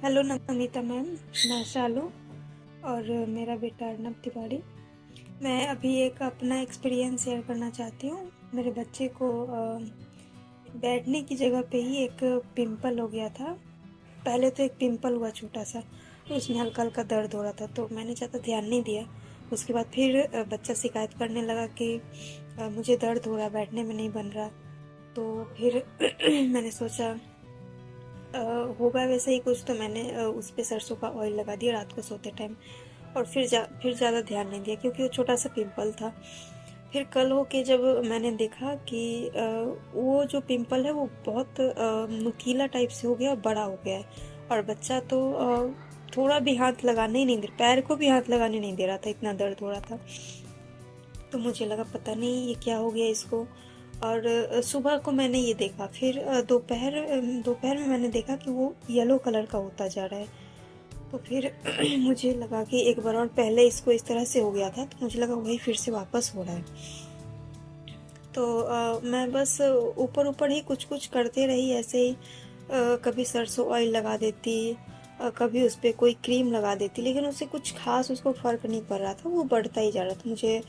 Hello Namita ma'am, मैं शालू और मेरा बेटा अर्नब तिवारी। मैं अभी एक अपना एक्सपीरियंस शेयर करना चाहती हूँ। मेरे बच्चे को बैठने की जगह पे ही एक पिंपल हो गया था। पहले तो एक पिंपल हुआ छोटा सा, उसमें हल्का हल्का दर्द हो रहा था, तो मैंने ज़्यादा ध्यान नहीं दिया। उसके बाद फिर बच्चा शिकायत करने लगा कि मुझे दर्द हो रहा, बैठने में नहीं बन रहा। तो फिर मैंने सोचा अ, होगा वैसे ही कुछ, तो मैंने उस पे सरसों का ऑयल लगा दिया रात को सोते टाइम। और फिर ज़्यादा ध्यान नहीं दिया क्योंकि वो छोटा सा पिंपल था। फिर कल होके जब मैंने देखा कि वो जो पिंपल है वो बहुत नुकीला टाइप से हो गया, बड़ा हो गया है। और बच्चा तो थोड़ा भी हाथ लगाने ही नहीं दे, पैर को भी हाथ लगाने नहीं दे रहा था, इतना दर्द हो रहा था। तो मुझे लगा पता नहीं ये क्या हो गया इसको। और सुबह को मैंने ये देखा, फिर दोपहर में मैंने देखा कि वो येलो कलर का होता जा रहा है। तो फिर मुझे लगा कि एक बार और पहले इसको इस तरह से हो गया था, तो मुझे लगा वही फिर से वापस हो रहा है। तो मैं बस ऊपर ऊपर ही कुछ कुछ करते रही ऐसे ही। कभी सरसों ऑयल लगा देती, कभी उस पर कोई क्रीम लगा देती, लेकिन उससे कुछ खास उसको फ़र्क नहीं पड़ रहा था, वो बढ़ता ही जा रहा था। मुझे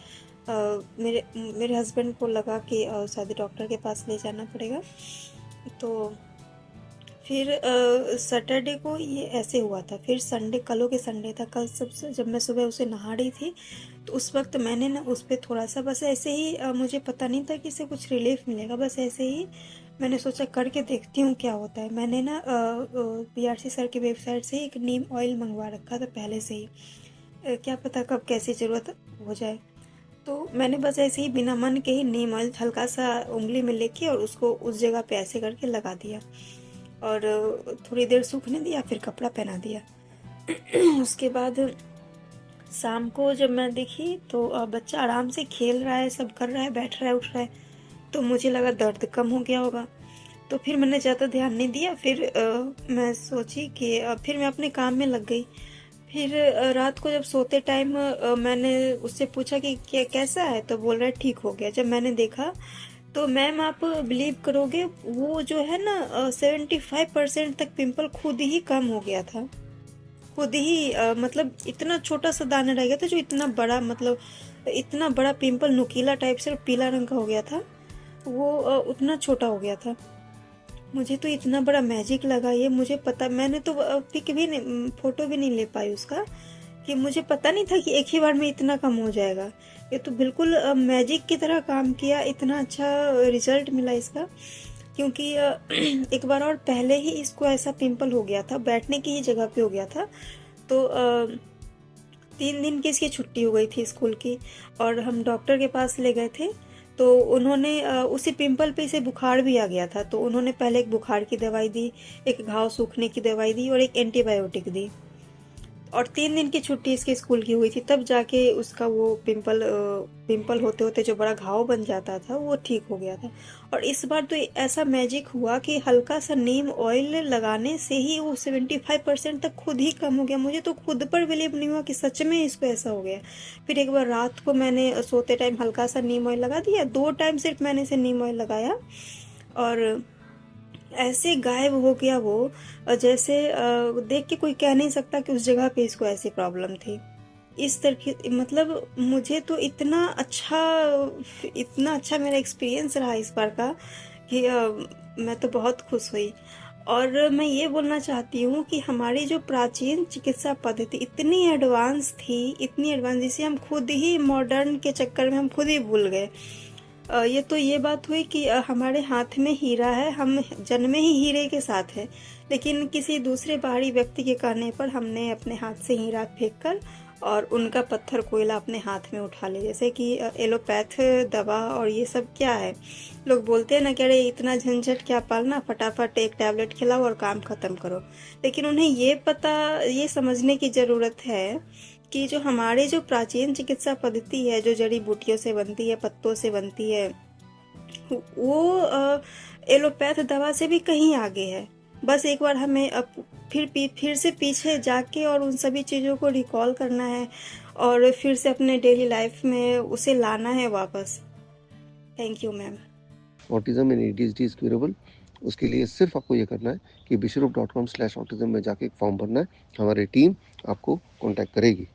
मेरे मेरे हस्बैंड को लगा कि शायद डॉक्टर के पास ले जाना पड़ेगा। तो फिर सैटरडे को ये ऐसे हुआ था। फिर संडे, कल के संडे था, कल सबसे जब मैं सुबह उसे नहा रही थी, तो उस वक्त मैंने ना उस पर थोड़ा सा बस ऐसे ही मुझे पता नहीं था कि इससे कुछ रिलीफ मिलेगा, बस ऐसे ही मैंने सोचा करके देखती हूँ क्या होता है। मैंने ना PRC सर की वेबसाइट से एक नीम ऑयल मंगवा रखा था पहले से ही। क्या पता कब कैसी ज़रूरत हो जाए। तो मैंने बस ऐसे ही बिना मन के ही नीम ऑयल हल्का सा उंगली में लेके और उसको उस जगह पे ऐसे करके लगा दिया। और थोड़ी देर सूखने दिया, फिर कपड़ा पहना दिया। उसके बाद शाम को जब मैं देखी तो बच्चा आराम से खेल रहा है, सब कर रहा है, बैठ रहा है, उठ रहा है। तो मुझे लगा दर्द कम हो गया होगा, तो फिर मैंने ज़्यादा ध्यान नहीं दिया। फिर मैं सोची कि फिर मैं अपने काम में लग गई। फिर रात को जब सोते टाइम मैंने उससे पूछा कि क्या कैसा है, तो बोल रहा है ठीक हो गया। जब मैंने देखा तो मैम आप बिलीव करोगे, वो जो है ना 75% तक पिंपल खुद ही कम हो गया था। खुद ही मतलब इतना छोटा सा दाना रह गया था, जो इतना बड़ा, मतलब इतना बड़ा पिंपल नुकीला टाइप से और पीला रंग का हो गया था, वो उतना छोटा हो गया था। मुझे तो इतना बड़ा मैजिक लगा ये। मुझे पता, मैंने तो पिक भी नहीं, फोटो भी नहीं ले पाई उसका, कि मुझे पता नहीं था कि एक ही बार में इतना कम हो जाएगा। ये तो बिल्कुल मैजिक की तरह काम किया, इतना अच्छा रिजल्ट मिला इसका। क्योंकि एक बार और पहले ही इसको ऐसा पिंपल हो गया था, बैठने की ही जगह पे हो गया था। तो 3 दिन की इसकी छुट्टी हो गई थी स्कूल की, और हम डॉक्टर के पास ले गए थे। तो उन्होंने उसी पिंपल पे इसे बुखार भी आ गया था, तो उन्होंने पहले एक बुखार की दवाई दी, एक घाव सूखने की दवाई दी और एक एंटीबायोटिक दी। और 3 दिन की छुट्टी इसके स्कूल की हुई थी, तब जाके उसका वो पिंपल होते होते जो बड़ा घाव बन जाता था वो ठीक हो गया था। और इस बार तो ऐसा मैजिक हुआ कि हल्का सा नीम ऑयल लगाने से ही वो 75% तक खुद ही कम हो गया। मुझे तो खुद पर बिलीव नहीं हुआ कि सच में इसको ऐसा हो गया। फिर एक बार रात को मैंने सोते टाइम हल्का सा नीम ऑयल लगा दिया, 2 टाइम सिर्फ मैंने इसे नीम ऑयल लगाया, और ऐसे गायब हो गया वो। जैसे देख के कोई कह नहीं सकता कि उस जगह पे इसको ऐसी प्रॉब्लम थी। इस तरह, मतलब मुझे तो इतना अच्छा मेरा एक्सपीरियंस रहा इस बार का कि मैं तो बहुत खुश हुई। और मैं ये बोलना चाहती हूँ कि हमारी जो प्राचीन चिकित्सा पद्धति इतनी एडवांस थी, इतनी एडवांस, जिसे हम खुद ही मॉडर्न के चक्कर में हम खुद ही भूल गए। ये तो ये बात हुई कि हमारे हाथ में हीरा है, हम जन्मे ही हीरे के साथ है। लेकिन किसी दूसरे बाहरी व्यक्ति के कहने पर हमने अपने हाथ से हीरा फेंक कर और उनका पत्थर कोयला अपने हाथ में उठा लिया। जैसे कि एलोपैथ दवा और ये सब क्या है, लोग बोलते हैं ना कि अरे इतना झंझट क्या पालना, फटाफट एक टैबलेट खिलाओ और काम खत्म करो। लेकिन उन्हें ये समझने की ज़रूरत है कि जो हमारे जो प्राचीन चिकित्सा पद्धति है, जो जड़ी बूटियों से बनती है, पत्तों से बनती है, वो एलोपैथ दवा से भी कहीं आगे है। बस एक बार हमें फिर से पीछे जाके और उन सभी चीज़ों को रिकॉल करना है, और फिर से अपने डेली लाइफ में उसे लाना है वापस। Thank you ma'am. Autism and ADHD is curable. उसके लिए सिर्फ़ आपको ये करना है कि bishrup.com/autism में जाके एक फॉर्म भरना है, हमारी टीम आपको कॉन्टैक्ट करेगी।